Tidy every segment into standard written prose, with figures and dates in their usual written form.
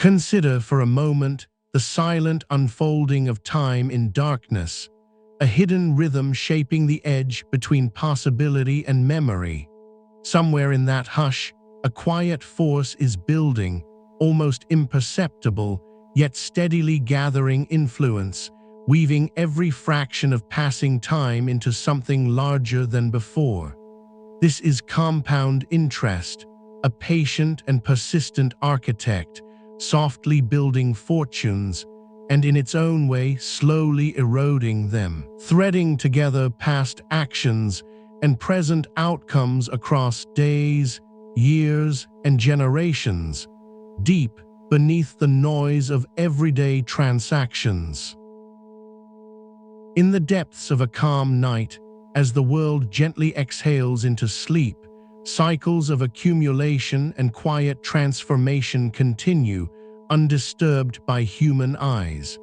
Consider for a moment the silent unfolding of time in darkness, a hidden rhythm shaping the edge between possibility and memory. Somewhere in that hush, a quiet force is building, almost imperceptible, yet steadily gathering influence, weaving every fraction of passing time into something larger than before. This is compound interest, a patient and persistent architect, softly building fortunes, and in its own way slowly eroding them, threading together past actions and present outcomes across days, years, and generations, deep beneath the noise of everyday transactions. In the depths of a calm night, as the world gently exhales into sleep, cycles of accumulation and quiet transformation continue, undisturbed by human eyes.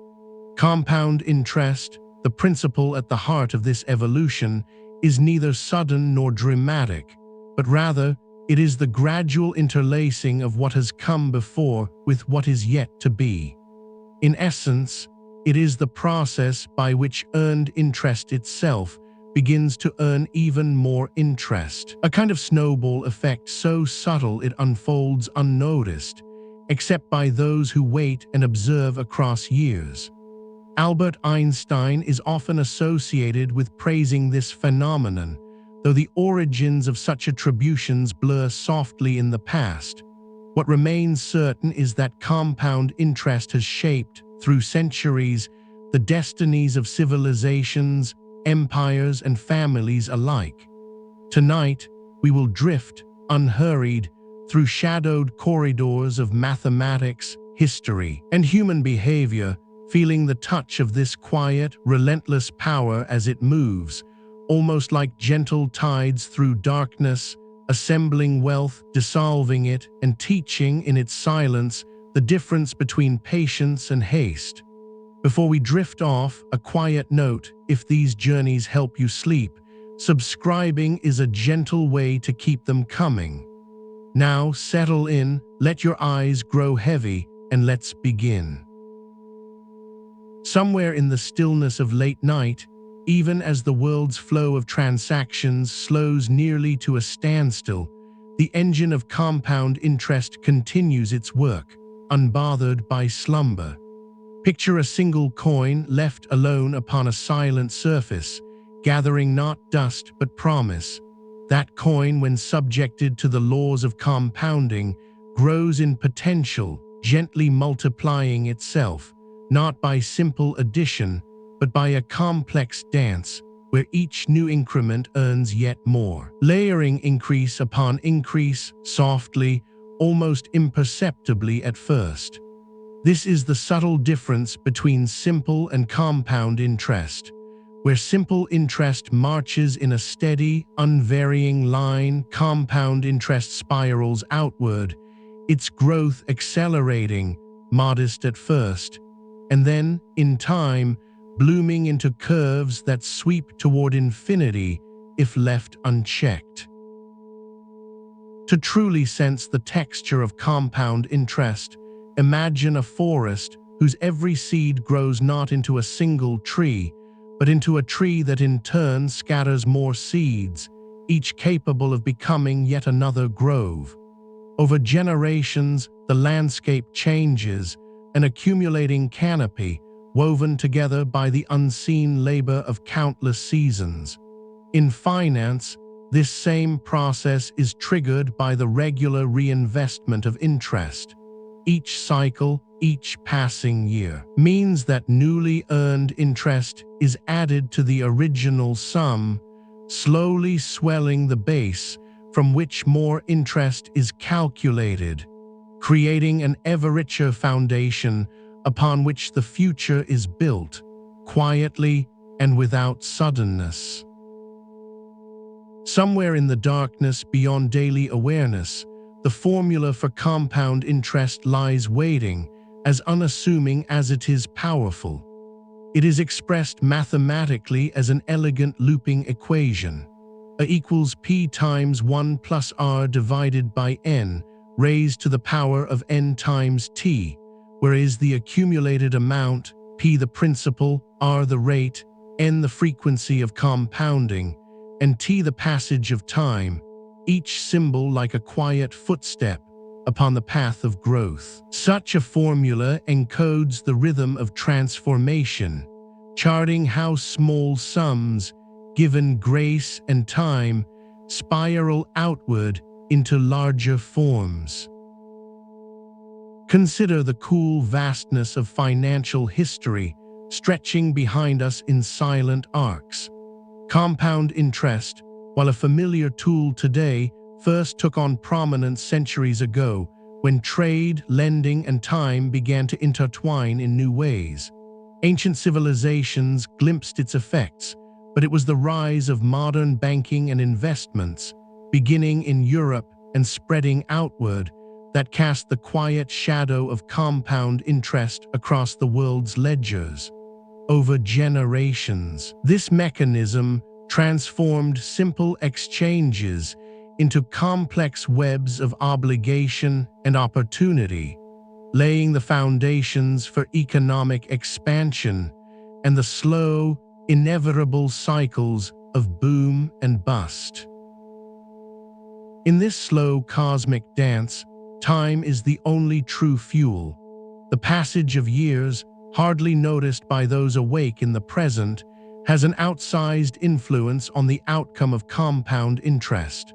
Compound interest, the principle at the heart of this evolution, is neither sudden nor dramatic, but rather it is the gradual interlacing of what has come before with what is yet to be. In essence, it is the process by which earned interest itself begins to earn even more interest, a kind of snowball effect so subtle it unfolds unnoticed, except by those who wait and observe across years. Albert Einstein is often associated with praising this phenomenon, though the origins of such attributions blur softly in the past. What remains certain is that compound interest has shaped, through centuries, the destinies of civilizations, empires, and families alike. Tonight, we will drift, unhurried, through shadowed corridors of mathematics, history, and human behavior, feeling the touch of this quiet, relentless power as it moves, almost like gentle tides through darkness, assembling wealth, dissolving it, and teaching in its silence the difference between patience and haste. Before we drift off, a quiet note: if these journeys help you sleep, subscribing is a gentle way to keep them coming. Now settle in, let your eyes grow heavy, and let's begin. Somewhere in the stillness of late night, even as the world's flow of transactions slows nearly to a standstill, the engine of compound interest continues its work, unbothered by slumber. Picture a single coin left alone upon a silent surface, gathering not dust but promise. That coin, when subjected to the laws of compounding, grows in potential, gently multiplying itself, not by simple addition, but by a complex dance, where each new increment earns yet more, layering increase upon increase, softly, almost imperceptibly at first. This is the subtle difference between simple and compound interest. Where simple interest marches in a steady, unvarying line, compound interest spirals outward, its growth accelerating, modest at first, and then, in time, blooming into curves that sweep toward infinity if left unchecked. To truly sense the texture of compound interest, imagine a forest whose every seed grows not into a single tree, but into a tree that in turn scatters more seeds, each capable of becoming yet another grove. Over generations, the landscape changes, an accumulating canopy, woven together by the unseen labor of countless seasons. In finance, this same process is triggered by the regular reinvestment of interest. Each cycle, each passing year, means that newly earned interest is added to the original sum, slowly swelling the base from which more interest is calculated, creating an ever-richer foundation upon which the future is built, quietly and without suddenness. Somewhere in the darkness beyond daily awareness, the formula for compound interest lies waiting, as unassuming as it is powerful. It is expressed mathematically as an elegant looping equation. A equals P times 1 plus R divided by N, raised to the power of N times T, whereas the accumulated amount, P the principal, R the rate, N the frequency of compounding, and T the passage of time, each symbol like a quiet footstep upon the path of growth. Such a formula encodes the rhythm of transformation, charting how small sums, given grace and time, spiral outward into larger forms. Consider the cool vastness of financial history stretching behind us in silent arcs. Compound interest, while a familiar tool today, first took on prominence centuries ago when trade, lending, and time began to intertwine in new ways. Ancient civilizations glimpsed its effects, but it was the rise of modern banking and investments, beginning in Europe and spreading outward, that cast the quiet shadow of compound interest across the world's ledgers. Over generations, this mechanism transformed simple exchanges into complex webs of obligation and opportunity, laying the foundations for economic expansion and the slow, inevitable cycles of boom and bust. In this slow cosmic dance, time is the only true fuel. The passage of years, hardly noticed by those awake in the present, has an outsized influence on the outcome of compound interest.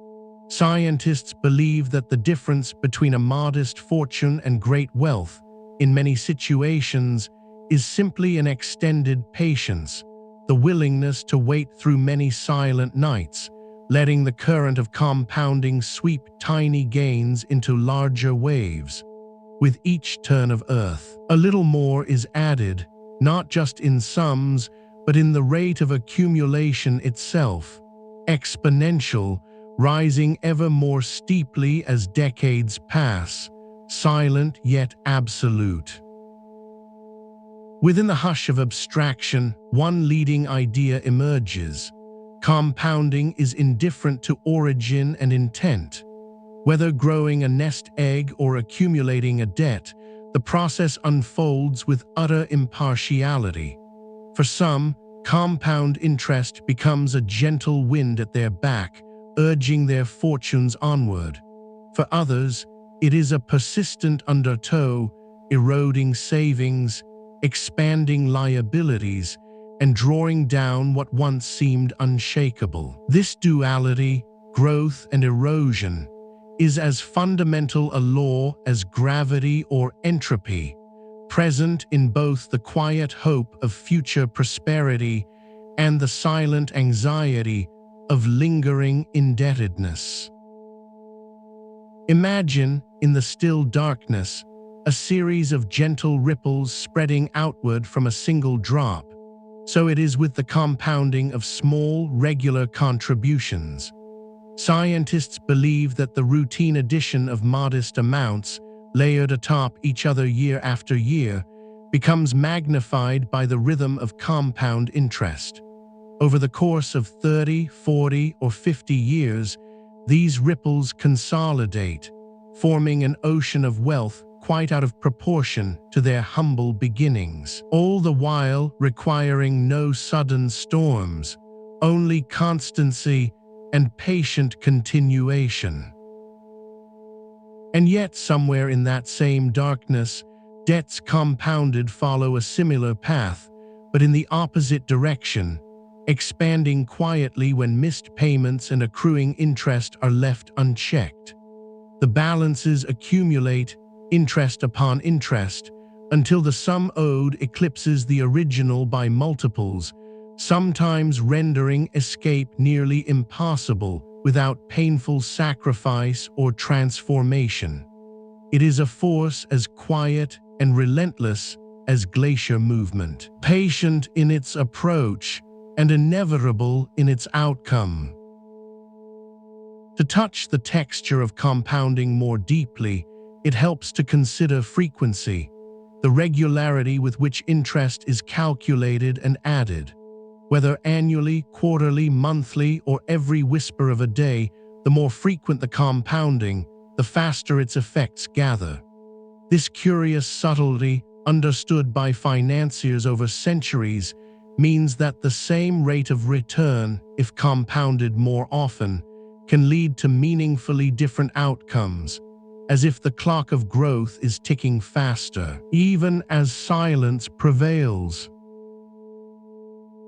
Scientists believe that the difference between a modest fortune and great wealth, in many situations, is simply an extended patience, the willingness to wait through many silent nights, letting the current of compounding sweep tiny gains into larger waves. With each turn of earth, a little more is added, not just in sums, but in the rate of accumulation itself, exponential, rising ever more steeply as decades pass, silent yet absolute. Within the hush of abstraction, one leading idea emerges. Compounding is indifferent to origin and intent. Whether growing a nest egg or accumulating a debt, the process unfolds with utter impartiality. For some, compound interest becomes a gentle wind at their back, urging their fortunes onward. For others, it is a persistent undertow, eroding savings, expanding liabilities, and drawing down what once seemed unshakable. This duality, growth and erosion, is as fundamental a law as gravity or entropy, present in both the quiet hope of future prosperity and the silent anxiety of lingering indebtedness. Imagine, in the still darkness, a series of gentle ripples spreading outward from a single drop. So it is with the compounding of small, regular contributions. Scientists believe that the routine addition of modest amounts, layered atop each other year after year, becomes magnified by the rhythm of compound interest. Over the course of 30, 40, or 50 years, these ripples consolidate, forming an ocean of wealth quite out of proportion to their humble beginnings, all the while requiring no sudden storms, only constancy and patient continuation. And yet, somewhere in that same darkness, debts compounded follow a similar path, but in the opposite direction, expanding quietly when missed payments and accruing interest are left unchecked. The balances accumulate, interest upon interest, until the sum owed eclipses the original by multiples, sometimes rendering escape nearly impossible without painful sacrifice or transformation. It is a force as quiet and relentless as glacier movement, patient in its approach and inevitable in its outcome. To touch the texture of compounding more deeply, it helps to consider frequency, the regularity with which interest is calculated and added. Whether annually, quarterly, monthly, or every whisper of a day, the more frequent the compounding, the faster its effects gather. This curious subtlety, understood by financiers over centuries, means that the same rate of return, if compounded more often, can lead to meaningfully different outcomes, as if the clock of growth is ticking faster, even as silence prevails.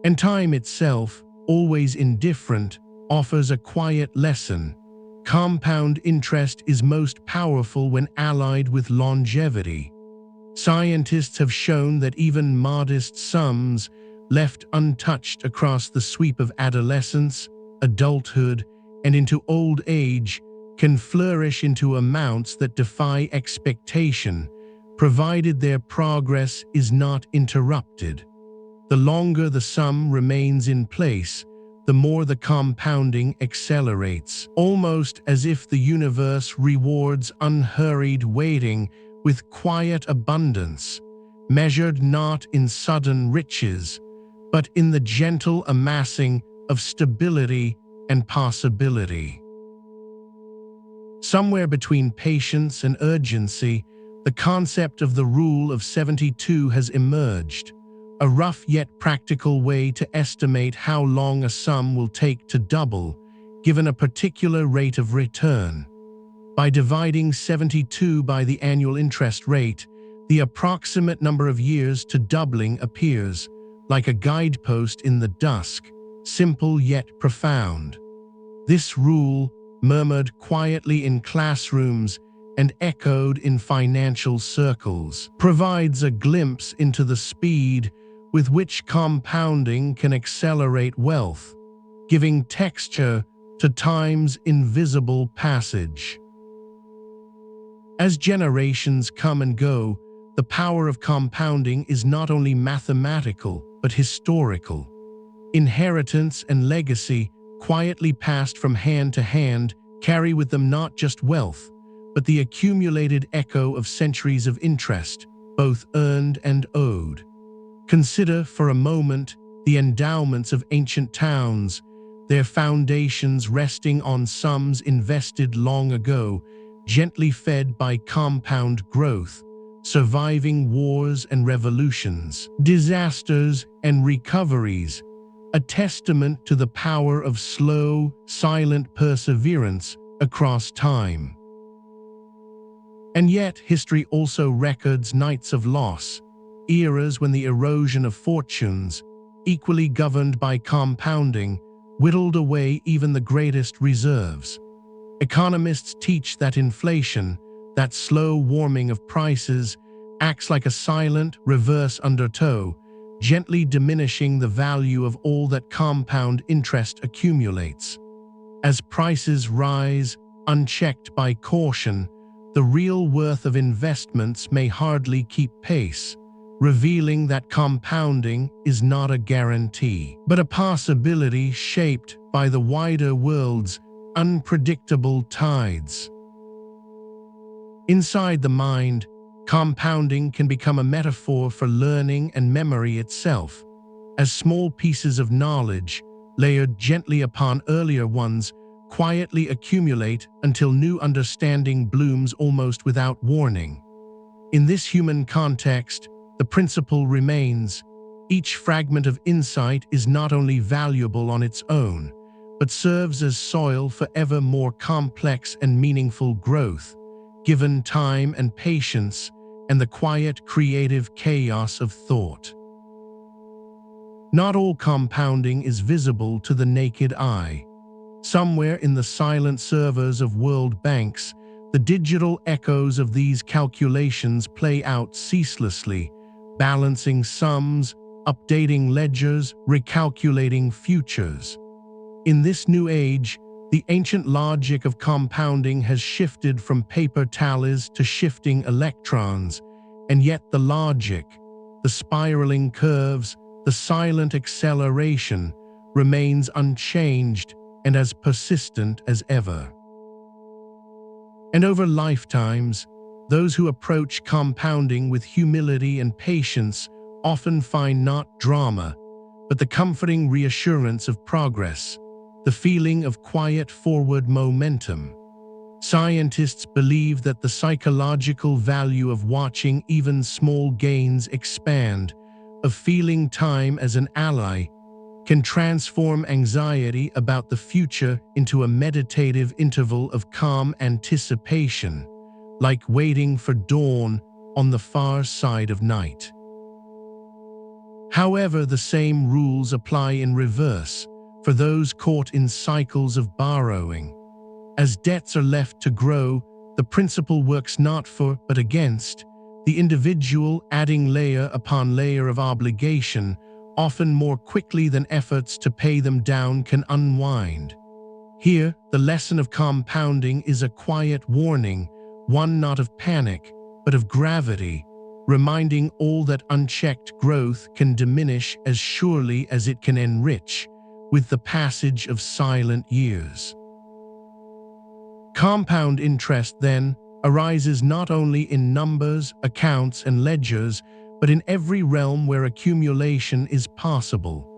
And time itself, always indifferent, offers a quiet lesson. Compound interest is most powerful when allied with longevity. Scientists have shown that even modest sums, left untouched across the sweep of adolescence, adulthood, and into old age, can flourish into amounts that defy expectation, provided their progress is not interrupted. The longer the sum remains in place, the more the compounding accelerates, almost as if the universe rewards unhurried waiting with quiet abundance, measured not in sudden riches, but in the gentle amassing of stability and possibility. Somewhere between patience and urgency, the concept of the Rule of 72 has emerged, a rough yet practical way to estimate how long a sum will take to double, given a particular rate of return. By dividing 72 by the annual interest rate, the approximate number of years to doubling appears, like a guidepost in the dusk, simple yet profound. This rule, murmured quietly in classrooms and echoed in financial circles, provides a glimpse into the speed with which compounding can accelerate wealth, giving texture to time's invisible passage. As generations come and go, the power of compounding is not only mathematical but historical. Inheritance and legacy, quietly passed from hand to hand, carry with them not just wealth, but the accumulated echo of centuries of interest, both earned and owed. Consider for a moment the endowments of ancient towns, their foundations resting on sums invested long ago, gently fed by compound growth, surviving wars and revolutions, disasters and recoveries, a testament to the power of slow, silent perseverance across time. And yet, history also records nights of loss, eras when the erosion of fortunes, equally governed by compounding, whittled away even the greatest reserves. Economists teach that inflation, that slow warming of prices, acts like a silent, reverse undertow, gently diminishing the value of all that compound interest accumulates. As prices rise, unchecked by caution, the real worth of investments may hardly keep pace, revealing that compounding is not a guarantee, but a possibility shaped by the wider world's unpredictable tides. Inside the mind, compounding can become a metaphor for learning and memory itself, as small pieces of knowledge, layered gently upon earlier ones, quietly accumulate until new understanding blooms almost without warning. In this human context, the principle remains: each fragment of insight is not only valuable on its own, but serves as soil for ever more complex and meaningful growth, given time and patience and the quiet creative chaos of thought. Not all compounding is visible to the naked eye. Somewhere in the silent servers of world banks, the digital echoes of these calculations play out ceaselessly, balancing sums, updating ledgers, recalculating futures. In this new age, the ancient logic of compounding has shifted from paper tallies to shifting electrons, and yet the logic, the spiraling curves, the silent acceleration, remains unchanged and as persistent as ever. And over lifetimes, those who approach compounding with humility and patience often find not drama, but the comforting reassurance of progress, the feeling of quiet forward momentum. Scientists believe that the psychological value of watching even small gains expand, of feeling time as an ally, can transform anxiety about the future into a meditative interval of calm anticipation, like waiting for dawn on the far side of night. However, the same rules apply in reverse for those caught in cycles of borrowing. As debts are left to grow, the principle works not for, but against, the individual, adding layer upon layer of obligation, often more quickly than efforts to pay them down can unwind. Here, the lesson of compounding is a quiet warning, one not of panic, but of gravity, reminding all that unchecked growth can diminish as surely as it can enrich, with the passage of silent years. Compound interest, then, arises not only in numbers, accounts, and ledgers, but in every realm where accumulation is possible.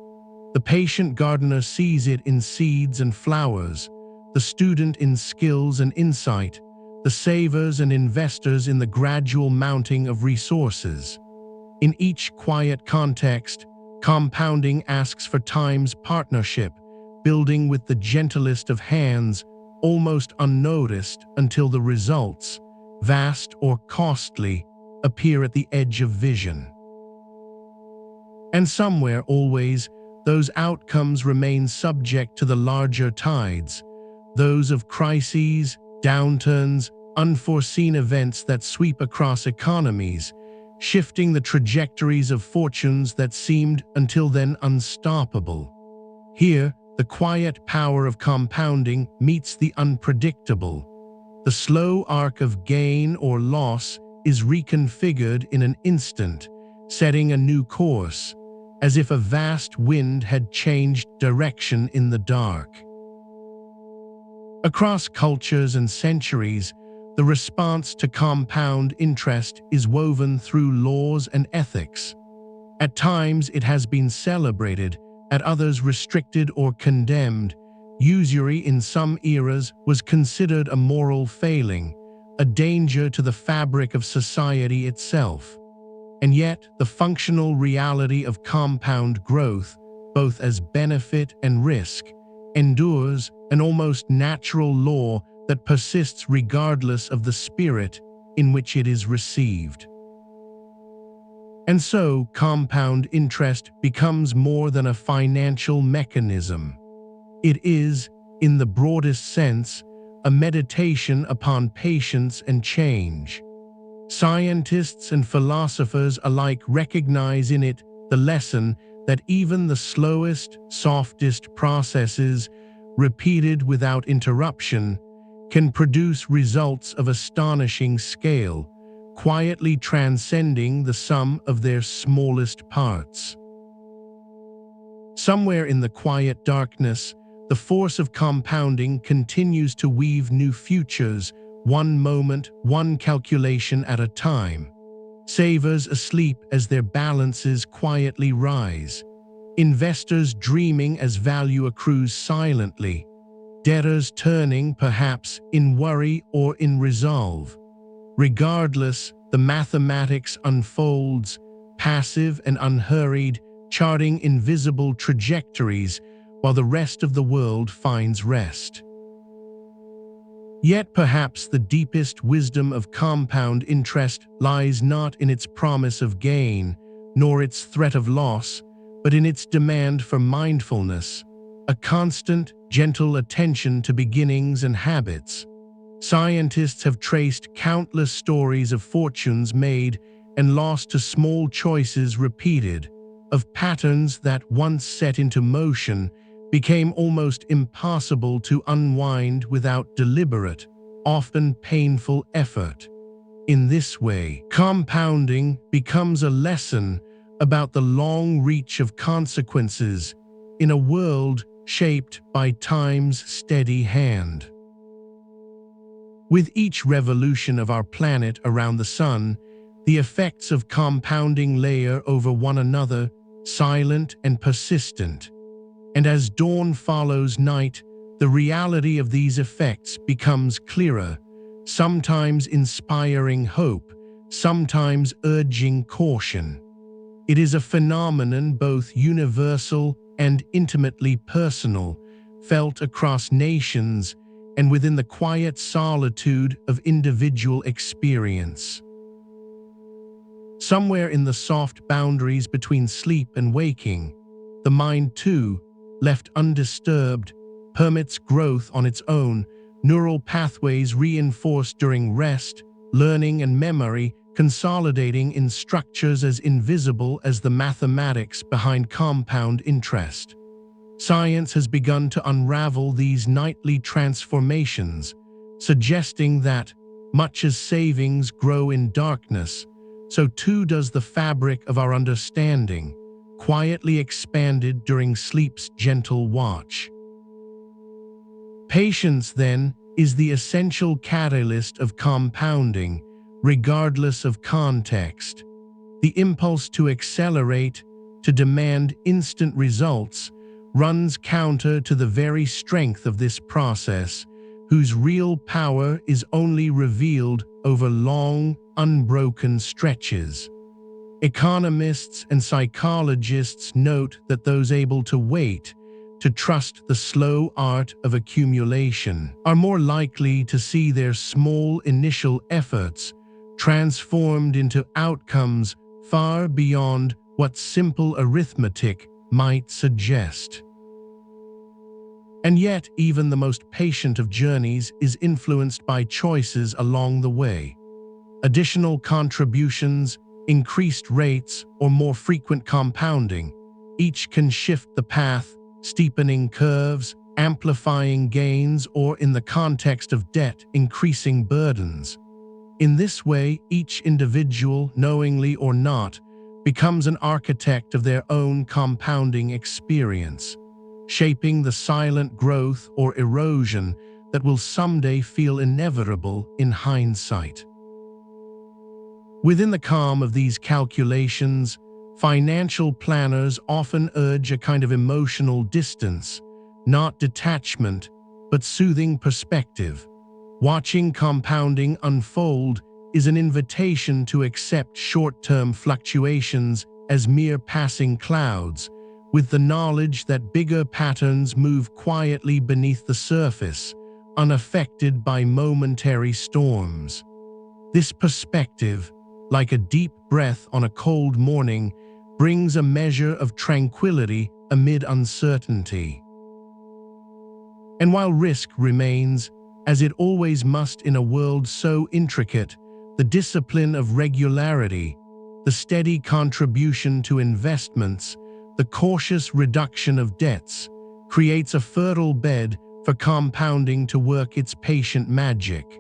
The patient gardener sees it in seeds and flowers, the student in skills and insight, the savers and investors in the gradual mounting of resources. In each quiet context, compounding asks for time's partnership, building with the gentlest of hands, almost unnoticed until the results, vast or costly, appear at the edge of vision. And somewhere, always, those outcomes remain subject to the larger tides, those of crises, downturns, unforeseen events that sweep across economies, shifting the trajectories of fortunes that seemed until then unstoppable. Here, the quiet power of compounding meets the unpredictable. The slow arc of gain or loss is reconfigured in an instant, setting a new course, as if a vast wind had changed direction in the dark. Across cultures and centuries, the response to compound interest is woven through laws and ethics. At times it has been celebrated, at others restricted or condemned. Usury in some eras was considered a moral failing, a danger to the fabric of society itself. And yet, the functional reality of compound growth, both as benefit and risk, endures, an almost natural law that persists regardless of the spirit in which it is received. And so, compound interest becomes more than a financial mechanism. It is, in the broadest sense, a meditation upon patience and change. Scientists and philosophers alike recognize in it the lesson that even the slowest, softest processes, repeated without interruption, can produce results of astonishing scale, quietly transcending the sum of their smallest parts. Somewhere in the quiet darkness, the force of compounding continues to weave new futures, one moment, one calculation at a time. Savers asleep as their balances quietly rise. Investors dreaming as value accrues silently. Debtors turning, perhaps, in worry or in resolve. Regardless, the mathematics unfolds, passive and unhurried, charting invisible trajectories while the rest of the world finds rest. Yet perhaps the deepest wisdom of compound interest lies not in its promise of gain, nor its threat of loss, but in its demand for mindfulness, a constant, gentle attention to beginnings and habits. Scientists have traced countless stories of fortunes made and lost to small choices repeated, of patterns that, once set into motion, became almost impossible to unwind without deliberate, often painful effort. In this way, compounding becomes a lesson about the long reach of consequences in a world shaped by time's steady hand. With each revolution of our planet around the sun, the effects of compounding layer over one another, silent and persistent. And as dawn follows night, the reality of these effects becomes clearer, sometimes inspiring hope, sometimes urging caution. It is a phenomenon both universal and intimately personal, felt across nations and within the quiet solitude of individual experience. Somewhere in the soft boundaries between sleep and waking, the mind too, left undisturbed, permits growth on its own, neural pathways reinforced during rest, learning and memory consolidating in structures as invisible as the mathematics behind compound interest. Science has begun to unravel these nightly transformations, suggesting that, much as savings grow in darkness, so too does the fabric of our understanding, quietly expanded during sleep's gentle watch. Patience, then, is the essential catalyst of compounding, regardless of context. The impulse to accelerate, to demand instant results, runs counter to the very strength of this process, whose real power is only revealed over long, unbroken stretches. Economists and psychologists note that those able to wait, to trust the slow art of accumulation, are more likely to see their small initial efforts transformed into outcomes far beyond what simple arithmetic might suggest. And yet, even the most patient of journeys is influenced by choices along the way. Additional contributions, increased rates, or more frequent compounding, each can shift the path, steepening curves, amplifying gains, or in the context of debt, increasing burdens. In this way, each individual, knowingly or not, becomes an architect of their own compounding experience, shaping the silent growth or erosion that will someday feel inevitable in hindsight. Within the calm of these calculations, financial planners often urge a kind of emotional distance, not detachment, but soothing perspective. Watching compounding unfold is an invitation to accept short-term fluctuations as mere passing clouds, with the knowledge that bigger patterns move quietly beneath the surface, unaffected by momentary storms. This perspective, like a deep breath on a cold morning, brings a measure of tranquility amid uncertainty. And while risk remains, as it always must in a world so intricate, the discipline of regularity, the steady contribution to investments, the cautious reduction of debts, creates a fertile bed for compounding to work its patient magic.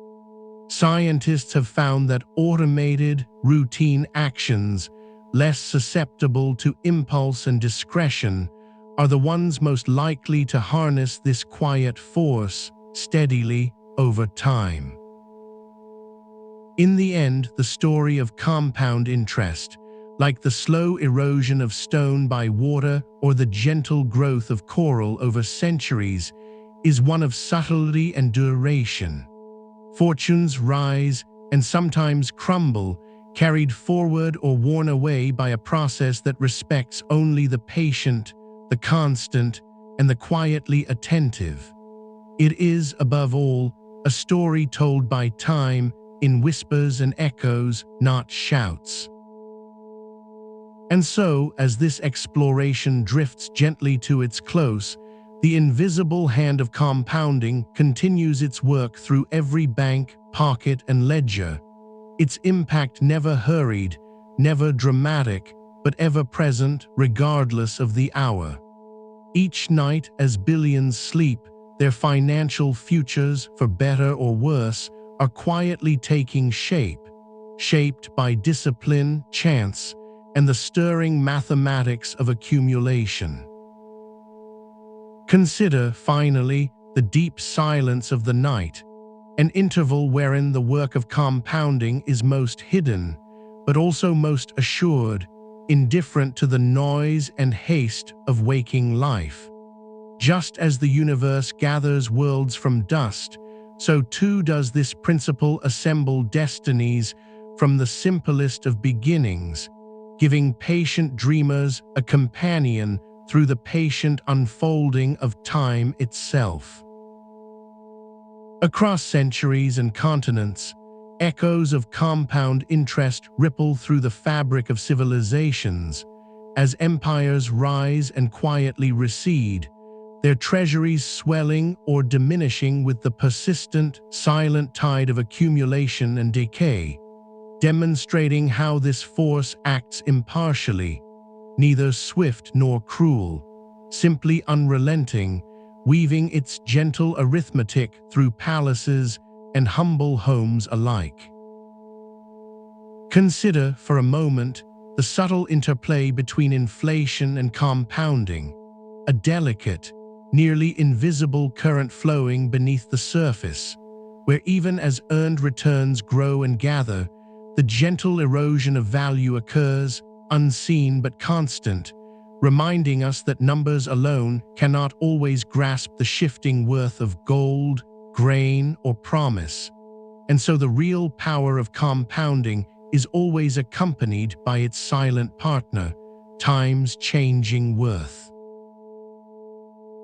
Scientists have found that automated, routine actions, less susceptible to impulse and discretion, are the ones most likely to harness this quiet force steadily over time. In the end, the story of compound interest, like the slow erosion of stone by water or the gentle growth of coral over centuries, is one of subtlety and duration. Fortunes rise and sometimes crumble, carried forward or worn away by a process that respects only the patient, the constant, and the quietly attentive. It is, above all, a story told by time in whispers and echoes, not shouts. And so, as this exploration drifts gently to its close, the invisible hand of compounding continues its work through every bank, pocket, and ledger, its impact never hurried, never dramatic, but ever present regardless of the hour. Each night, as billions sleep, their financial futures, for better or worse, are quietly taking shape, shaped by discipline, chance, and the stirring mathematics of accumulation. Consider, finally, the deep silence of the night, an interval wherein the work of compounding is most hidden, but also most assured, indifferent to the noise and haste of waking life. Just as the universe gathers worlds from dust, so too does this principle assemble destinies from the simplest of beginnings, giving patient dreamers a companion through the patient unfolding of time itself. Across centuries and continents, echoes of compound interest ripple through the fabric of civilizations. As empires rise and quietly recede, their treasuries swelling or diminishing with the persistent, silent tide of accumulation and decay, demonstrating how this force acts impartially, neither swift nor cruel, simply unrelenting, weaving its gentle arithmetic through palaces and humble homes alike. Consider, for a moment, the subtle interplay between inflation and compounding, a delicate, nearly invisible current flowing beneath the surface, where even as earned returns grow and gather, the gentle erosion of value occurs, unseen but constant, reminding us that numbers alone cannot always grasp the shifting worth of gold, grain, or promise. And so the real power of compounding is always accompanied by its silent partner, time's changing worth.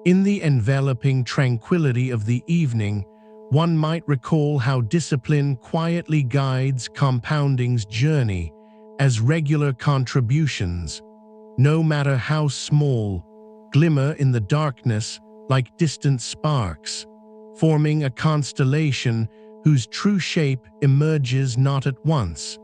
In the enveloping tranquility of the evening, one might recall how discipline quietly guides compounding's journey, as regular contributions, no matter how small, glimmer in the darkness like distant sparks, forming a constellation whose true shape emerges not at once,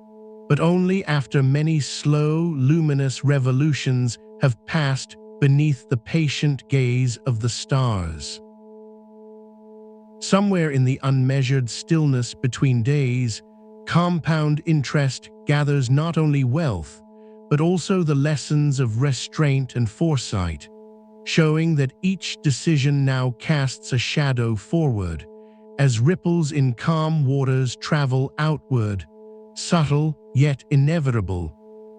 but only after many slow, luminous revolutions have passed beneath the patient gaze of the stars. Somewhere in the unmeasured stillness between days, compound interest gathers not only wealth, but also the lessons of restraint and foresight, showing that each decision now casts a shadow forward, as ripples in calm waters travel outward, subtle yet inevitable,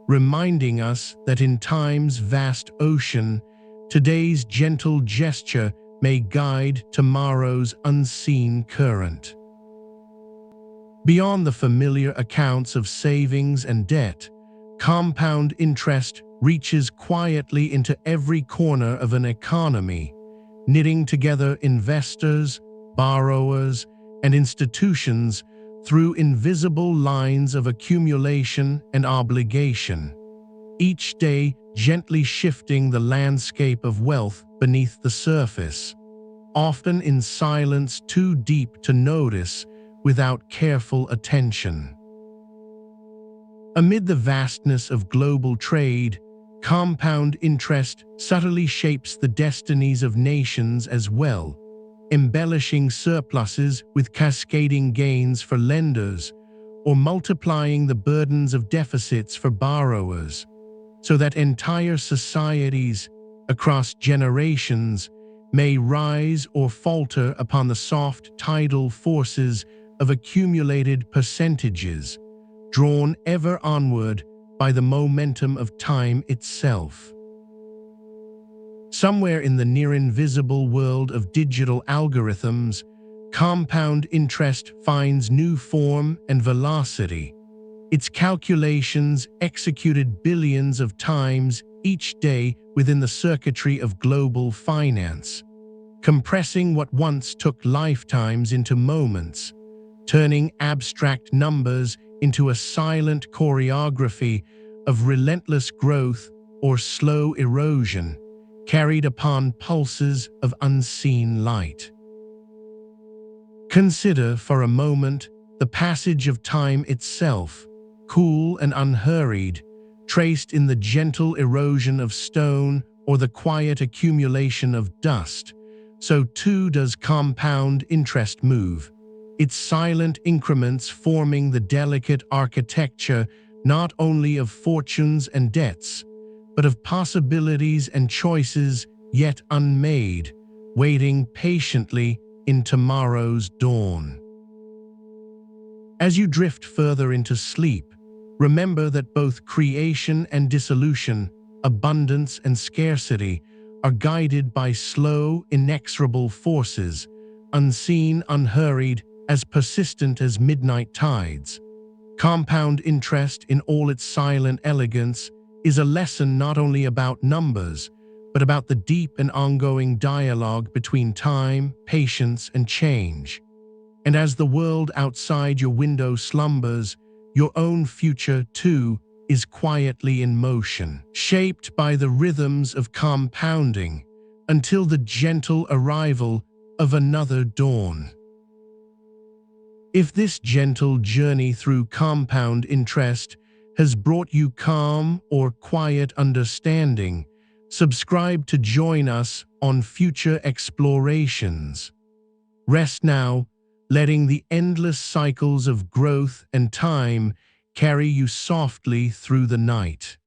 reminding us that in time's vast ocean, today's gentle gesture may guide tomorrow's unseen current. Beyond the familiar accounts of savings and debt, compound interest reaches quietly into every corner of an economy, knitting together investors, borrowers, and institutions through invisible lines of accumulation and obligation, each day gently shifting the landscape of wealth beneath the surface, often in silence too deep to notice without careful attention. Amid the vastness of global trade, compound interest subtly shapes the destinies of nations as well, embellishing surpluses with cascading gains for lenders, or multiplying the burdens of deficits for borrowers, so that entire societies, across generations, may rise or falter upon the soft tidal forces of accumulated percentages, drawn ever onward by the momentum of time itself. Somewhere in the near-invisible world of digital algorithms, compound interest finds new form and velocity, its calculations executed billions of times each day within the circuitry of global finance, compressing what once took lifetimes into moments, turning abstract numbers into a silent choreography of relentless growth or slow erosion, carried upon pulses of unseen light. Consider for a moment the passage of time itself, cool and unhurried, traced in the gentle erosion of stone or the quiet accumulation of dust. So too does compound interest move, its silent increments forming the delicate architecture not only of fortunes and debts, but of possibilities and choices yet unmade, waiting patiently in tomorrow's dawn. As you drift further into sleep, remember that both creation and dissolution, abundance and scarcity, are guided by slow, inexorable forces, unseen, unhurried, as persistent as midnight tides. Compound interest in all its silent elegance is a lesson not only about numbers, but about the deep and ongoing dialogue between time, patience, and change. And as the world outside your window slumbers, your own future, too, is quietly in motion, shaped by the rhythms of compounding, until the gentle arrival of another dawn. If this gentle journey through compound interest has brought you calm or quiet understanding, subscribe to join us on future explorations. Rest now, letting the endless cycles of growth and time carry you softly through the night.